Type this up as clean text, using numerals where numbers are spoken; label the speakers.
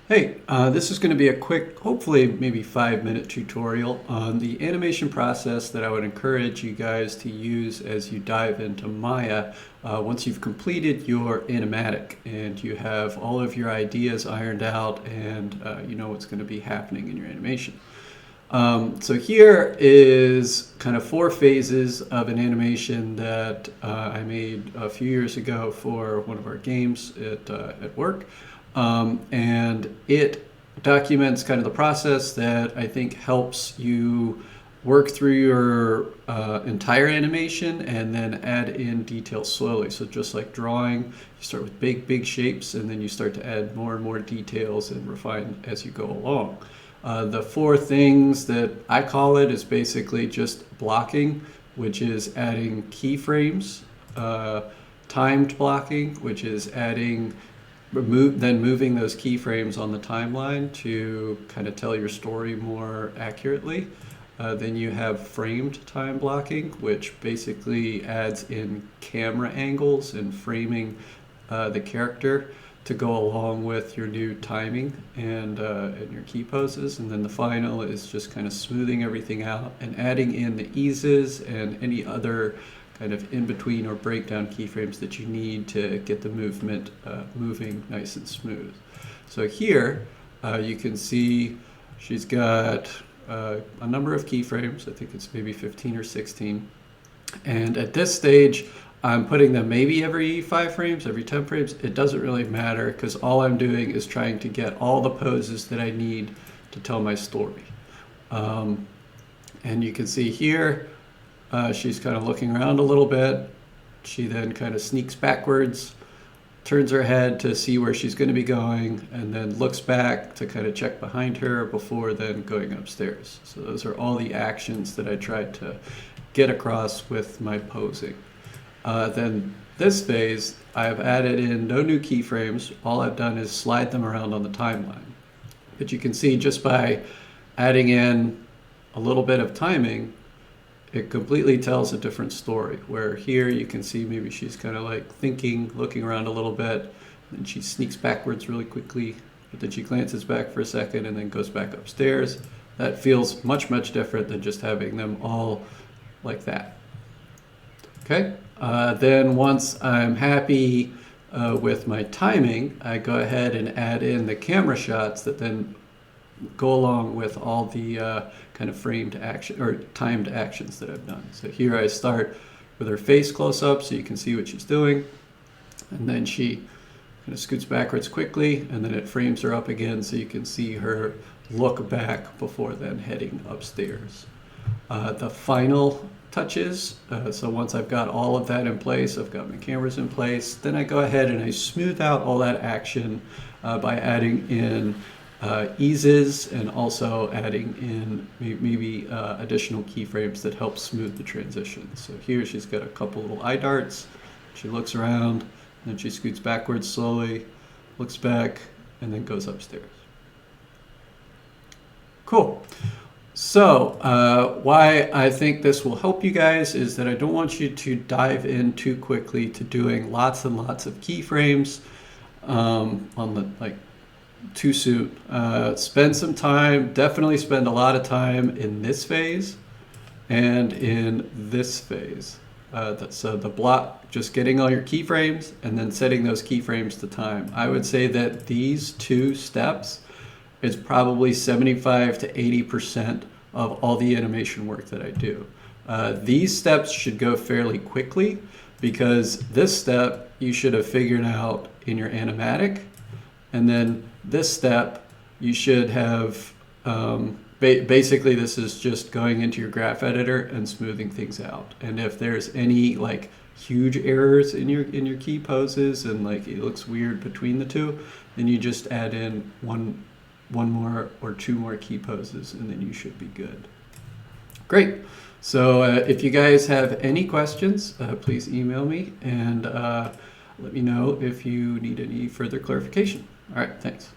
Speaker 1: Hey, this is going to be a quick, hopefully maybe 5-minute tutorial on the animation process that I would encourage you guys to use as you dive into Maya once you've completed your animatic and you have all of your ideas ironed out and you know what's going to be happening in your animation. So here is kind of 4 phases of an animation that I made a few years ago for one of our games at work. And it documents kind of the process that I think helps you work through your entire animation and then add in details slowly. So just like drawing, you start with big shapes and then you start to add more and more details and refine as you go along. The 4 things that I call it is basically just blocking, which is adding keyframes, timed blocking, which is adding moving those keyframes on the timeline to kind of tell your story more accurately. Then you have framed time blocking, which basically adds in camera angles and framing the character to go along with your new timing and your key poses. And then the final is just kind of smoothing everything out and adding in the eases and any other kind of in between or breakdown keyframes that you need to get the movement moving nice and smooth. So here you can see she's got a number of keyframes. I think it's maybe 15 or 16. And at this stage, I'm putting them maybe every 5 frames, every 10 frames. It doesn't really matter because all I'm doing is trying to get all the poses that I need to tell my story. And you can see here, she's kind of looking around a little bit. She then kind of sneaks backwards, turns her head to see where she's going to be going, and then looks back to kind of check behind her before then going upstairs. So those are all the actions that I tried to get across with my posing. Then this phase, I've added in no new keyframes. All I've done is slide them around on the timeline. But you can see just by adding in a little bit of timing, it completely tells a different story, where here you can see maybe she's kind of like thinking, looking around a little bit, and she sneaks backwards really quickly, but then she glances back for a second and then goes back upstairs. That feels much different than just having them all like that. Okay, then once I'm happy with my timing, I go ahead and add in the camera shots that then go along with all the kind of framed action or timed actions that I've done. So here I start with her face close up so you can see what she's doing, and then she kind of scoots backwards quickly, and then it frames her up again so you can see her look back before then heading upstairs. The final touches, so once I've got all of that in place, I've got my cameras in place, then I go ahead and I smooth out all that action by adding in eases and also adding in maybe additional keyframes that help smooth the transition. So here she's got a couple little eye darts. She looks around, and then she scoots backwards slowly, looks back, and then goes upstairs. Cool. So why I think this will help you guys is that I don't want you to dive in too quickly to doing lots and lots of keyframes on the too soon. Spend some time, definitely spend a lot of time in this phase and in this phase. So the block, just getting all your keyframes and then setting those keyframes to time. I would say that these 2 steps is probably 75 to 80% of all the animation work that I do. These steps should go fairly quickly because this step you should have figured out in your animatic, and then this step you should have basically this is just going into your graph editor and smoothing things out. And if there's any like huge errors in your key poses and like it looks weird between the 2, then you just add in one more or 2 more key poses and then you should be good. Great. So if you guys have any questions, please email me and let me know if you need any further clarification. All right, thanks.